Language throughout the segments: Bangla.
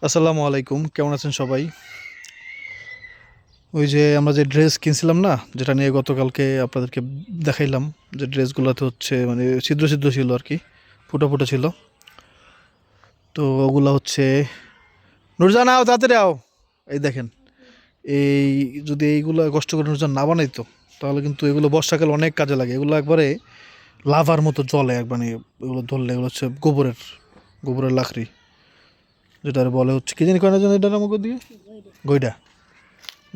আসসালামু আলাইকুম, কেমন আছেন সবাই? ওই যে আমরা যে ড্রেস কিনছিলাম না, যেটা নিয়ে গতকালকে আপনাদেরকে দেখাইলাম, যে ড্রেসগুলোতে হচ্ছে মানে ছিদ্র ছিদ্র ছিল আর কি, ফুটো ফুটো ছিল। তো ওগুলা হচ্ছে, নুরজান আও তাড়াতাড়ি আও, এই দেখেন। এই যদি এইগুলো কষ্ট করে নুরজান না বানাইতো, তাহলে কিন্তু এগুলো বর্ষাকালে অনেক কাজে লাগে। এগুলো একবারে লাভার মতো জ্বলে এক, মানে এগুলো ধরলে এগুলো হচ্ছে গোবরের গোবরের লাকড়ি, যেটার বলে হচ্ছে কি জানি কয় না এটার আমাকে দিয়ে গইডা।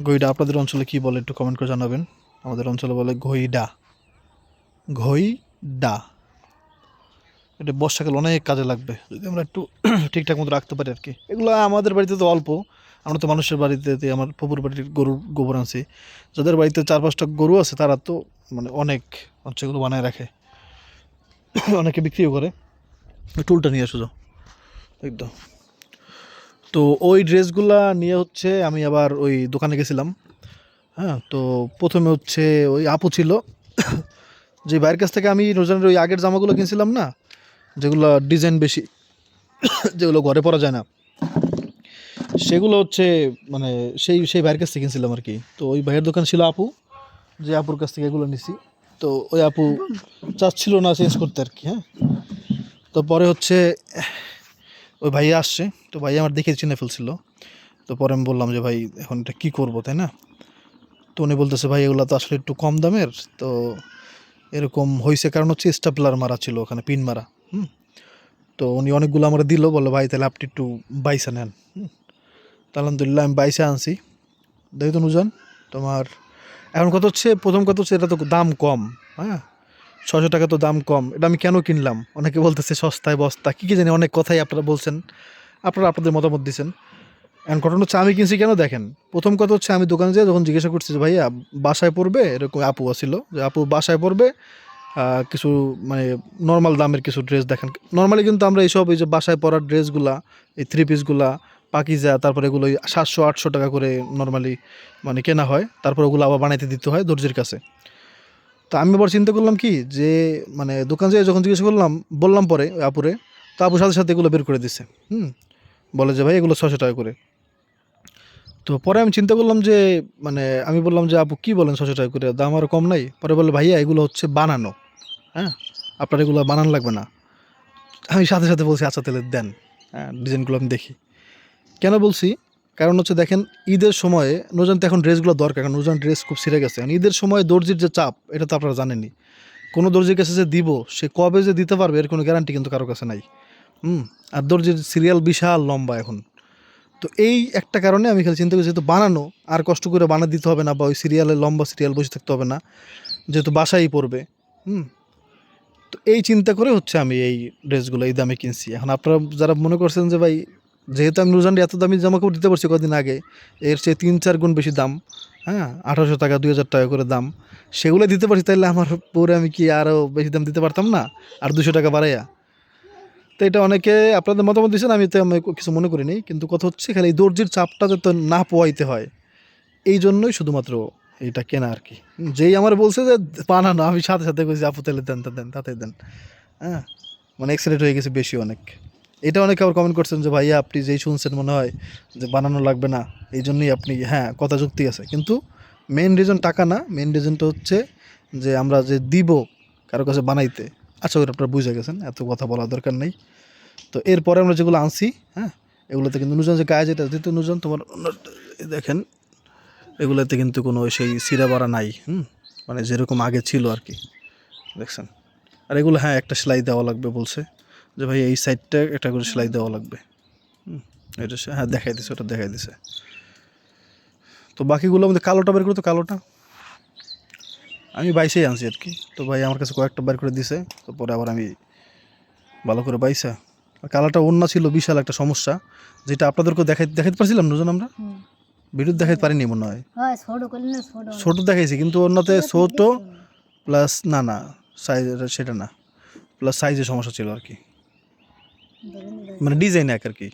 গইডা আপনাদের অঞ্চলে কি বলে একটু কমেন্ট করে জানাবেন। আমাদের অঞ্চলে বলে ঘইডা। ঘইডা। এটা বর্ষাকালে অনেক কাজে লাগবে যদি আমরা একটু ঠিকঠাক মতো রাখতে পারি আর কি। এগুলো আমাদের বাড়িতে তো অল্প, আমরা তো মানুষের বাড়িতে আমার পুকুর বাড়ির গরুর গোবর আনছি। যাদের বাড়িতে 4-5টা গরু আছে তারা তো মানে অনেক হচ্ছে এগুলো বানায় রাখে, অনেকে বিক্রিও করে। ওই টুলটা নিয়ে আসো যাও একদম। তো ওই ড্রেসগুলা নিয়ে হচ্ছে আমি আবার ওই দোকানে গেছিলাম। হ্যাঁ, তো প্রথমে হচ্ছে ওই আপু ছিল, যে ভাইয়ের কাছ থেকে আমি রোজানের ওই আগের জামাগুলো কিনছিলাম না, যেগুলো ডিজাইন বেশি, যেগুলো ঘরে পরা যায় না, সেগুলো হচ্ছে মানে সেই সেই ভাইয়ের কাছ থেকে কিনছিলাম আর কি। তো ওই ভাইয়ের দোকান ছিল আপু, যে আপুর কাছ থেকে এগুলো নিছি। তো ওই আপু চাচ্ছিল না চেঞ্জ করতে আর কি। হ্যাঁ, তো পরে হচ্ছে ওই ভাইয়া আসছে, তো ভাইয়া আমার দেখে চিনে ফেলছিল। তো পরে আমি বললাম যে ভাই এখন এটা কী করবো, তাই না? তো উনি বলতেছে ভাই এগুলো তো আসলে একটু কম দামের, তো এরকম হয়েছে কারণ হচ্ছে স্টাপলার মারা ছিল ওখানে, পিন মারা। হুম। তো উনি অনেকগুলো আমরা দিল, বললো ভাই তাহলে আপনি একটু বাইসা নেন। তো আলহামদুলিল্লাহ আমি বাইসা আনছি। দেখি তো নুজান, তোমার এখন কত হচ্ছে, প্রথম কথা হচ্ছে এটা তো দাম কম। হ্যাঁ, 600 টাকা তো দাম কম। এটা আমি কেন কিনলাম, অনেকে বলতেছে সস্তায় বস্তা, কী কী জানি অনেক কথাই আপনারা বলছেন, আপনারা আপনাদের মতামত দিচ্ছেন। এখন ঘটনা হচ্ছে আমি কিনছি কেন দেখেন। প্রথম কথা হচ্ছে আমি দোকানে যেয়ে যখন জিজ্ঞাসা করছি যে ভাইয়া বাসায় পড়বে, এরকম আপু আছিল যে আপু বাসায় পড়বে কিছু মানে নর্মাল দামের কিছু ড্রেস দেখেন। নর্মালি কিন্তু আমরা এইসব এই যে বাসায় পরার ড্রেসগুলা, এই থ্রি পিসগুলা, পাকিজা, তারপরে এগুলো 700-800 টাকা করে নর্মালি মানে কেনা হয়, তারপর ওগুলো আবার বানাইতে দিতে হয় দর্জির কাছে। তো আমি আবার চিন্তা করলাম কি যে মানে দোকান যেয়ে যখন জিজ্ঞাসা করলাম, বললাম পরে ওই আপুরে, তো আপু সাথে সাথে এগুলো বের করে দিচ্ছে। বলে যে ভাই এগুলো 600 টাকা করে। তো পরে আমি চিন্তা করলাম যে মানে আমি বললাম যে আপু কী বলেন, 600 টাকা করে দাম আরও কম নাই? পরে বললো ভাইয়া এগুলো হচ্ছে বানানো, হ্যাঁ, আপনার এগুলো বানান লাগবে না। আমি সাথে সাথে বলছি আচ্ছা তাহলে দেন, হ্যাঁ ডিজাইনগুলো আমি দেখি। কেন বলছি, কারণ হচ্ছে দেখেন ঈদের সময়ে নুরজান তো এখন ড্রেসগুলো দরকার, কারণ নুরজান ড্রেস খুব ছিঁড়ে গেছে। কারণ ঈদের সময় দর্জির যে চাপ, এটা তো আপনারা জানেনই। কোনো দর্জির কাছে যে দিব, সে কবে যে দিতে পারবে এর কোনো গ্যারান্টি কিন্তু কারো কাছে নাই। আর দর্জির সিরিয়াল বিশাল লম্বা এখন। তো এই একটা কারণে আমি খালি চিন্তা করছি, যেহেতু বানানো, আর কষ্ট করে বানা দিতে হবে না, বা ওই সিরিয়ালে লম্বা সিরিয়াল বসে থাকতে হবে না, যেহেতু বাসায় পড়বে। হুম। তো এই চিন্তা করে হচ্ছে আমি এই ড্রেসগুলো এই দামে কিনছি। এখন আপনারা যারা মনে করছেন যে ভাই যেহেতু আমি নুরজানকে এত দামি জামাকাপড় দিতে পারছি কদিন আগে, এর চেয়ে 3-4 গুণ বেশি দাম, হ্যাঁ 1800 টাকা 2000 টাকা করে দাম, সেগুলো দিতে পারছি, তাইলে আমার পরে আমি কি আরও বেশি দাম দিতে পারতাম না, আর 200 টাকা বাড়াইয়া? তো এটা অনেকে আপনাদের মতামত দিয়েছেন, আমি কিছু মনে করিনি, কিন্তু কথা হচ্ছে খালি এই দর্জির চাপটা যাতে না পোয়াইতে হয়, এই জন্যই শুধুমাত্র এইটা কেনা আর কি। যেই আমার বলছে যে বানানো, আমি সাথে সাথে কইছি আপু তাহলে দেন, তা দেন, তাতে দেন। হ্যাঁ, মানে এক্সাইটেড হয়ে গেছে বেশি অনেক। এটা অনেকে আবার কমেন্ট করছেন যে ভাইয়া আপনি যেই শুনছেন মনে হয় যে বানানো লাগবে না, এই জন্যই আপনি, হ্যাঁ কথা যুক্তি আছে, কিন্তু মেন রিজন টাকা না, মেন রিজনটা হচ্ছে যে আমরা যে দিব কারো কাছে বানাইতে। আশা করি আপনারা বুঝে গেছেন, এত কথা বলার দরকার নেই। তো এরপরে আমরা যেগুলো আনছি, হ্যাঁ এগুলোতে কিন্তু নুজন যে গায়ে যেটা দিত, নুজন তোমার এই দেখেন, এগুলোতে কিন্তু কোনো সেই সিরা বাড়া নাই। মানে যেরকম আগে ছিল আর কি, দেখছেন। আর এগুলো হ্যাঁ একটা সেলাই দেওয়া লাগবে বলছে, যে ভাই এই সাইডটা একটা করে সেলাই দেওয়া লাগবে। এটা হ্যাঁ দেখাই দিছে, ওটা দেখাই দিছে। তো বাকিগুলো আমাদের কালোটা বের করে, তো কালোটা আমি বাইসেই আনছি আর কি। তো ভাই আমার কাছে কয়েকটা বের করে দিছে, তো পরে আবার আমি ভালো করে বাইসা, কালারটা ওন্না ছিল বিশাল একটা সমস্যা, যেটা আপনাদেরকেও দেখাইতে পারছিলাম নুজন, আমরা ভিডিও দেখাইতে পারিনি মনে হয়। ছোট দেখাইছি, কিন্তু অন্যতে ছোট প্লাস না না সাইজ, সেটা না, প্লাস সাইজের সমস্যা ছিল আর কি, মানে ডিজাইন এক আর কি।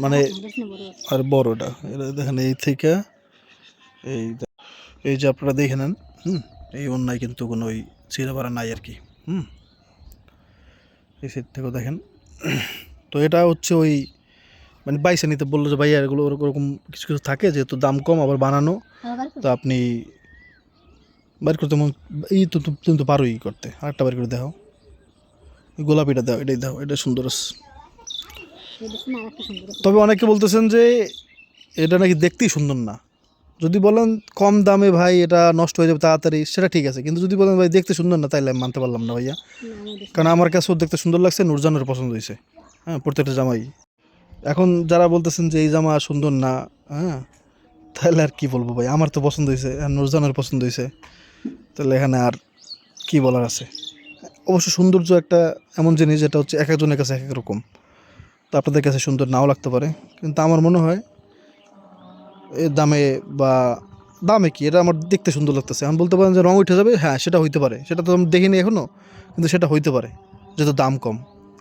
মানে আর বড়টা এটা দেখেন, এই থেকে এই এই যে আপনারা দেখে নেন। এই অন্যায় কিন্তু কোনো ওই ছিঁড়ে পারা নাই আর কি। এই সাইড থেকেও দেখেন, তো এটা হচ্ছে ওই মানে বাইসে নিতে বললো যে ভাইয়া এগুলো ওরকম কিছু কিছু থাকে যেহেতু দাম কম আবার বানানো, তো আপনি বের করতে এই তো তুমি তো পারোই করতে, আরেকটা বের করে দেখো, গোলাপিটা দাও, এটাই দাও, এটা সুন্দর আছে। তবে অনেকে বলতেছেন যে এটা নাকি দেখতেই সুন্দর না। যদি বলেন কম দামে ভাই এটা নষ্ট হয়ে যাবে তাড়াতাড়ি, সেটা ঠিক আছে, কিন্তু যদি বলেন ভাই দেখতে সুন্দর না, তাইলে আমি মানতে পারলাম না ভাইয়া। কারণ আমার কাছেও দেখতে সুন্দর লাগছে, নূরজানের পছন্দ হয়েছে, হ্যাঁ প্রত্যেকটা জামাই। এখন যারা বলতেছেন যে এই জামা সুন্দর না, হ্যাঁ তাহলে আর কি বলবো ভাই, আমার তো পছন্দ হয়েছে আর নূরজানের পছন্দ হয়েছে, তাহলে এখানে আর কি বলার আছে। অবশ্য সৌন্দর্য একটা এমন জিনিস যেটা হচ্ছে এক একজনের কাছে এক এক রকম, তো আপনাদের কাছে সুন্দর নাও লাগতে পারে, কিন্তু আমার মনে হয় এর দামে বা দামে কি এটা আমার দেখতে সুন্দর লাগতেছে। আমি বলতে পারেন যে রং উঠে যাবে, হ্যাঁ সেটা হইতে পারে, সেটা তো আমি দেখিনি এখনও, কিন্তু সেটা হইতে পারে যেহেতু দাম কম,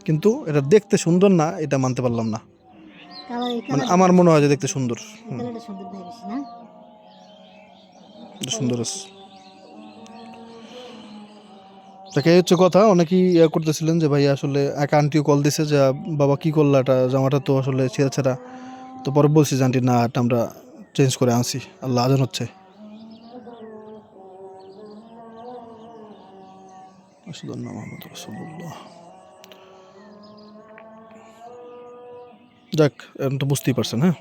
কিন্তু এটা দেখতে সুন্দর না এটা মানতে পারলাম না। মানে আমার মনে হয় যে দেখতে সুন্দর, এটা সুন্দর আছে। তাকে হচ্ছে কথা, অনেকেই ইয়ে করতেছিলেন যে ভাই আসলে এক আন্টিও কল দিছে যে বাবা কি করলা, এটা জামাটা তো আসলে ছেঁড়া ছেঁড়া। তো পরে বলছি যে আন্টি না, এটা আমরা চেঞ্জ করে আনছি, আল্লাহ আজান হচ্ছে। আশহাদু আন্না মুহাম্মাদুর রাসূলুল্লাহ। যাক, এখন তো বুঝতেই পারছেন, হ্যাঁ।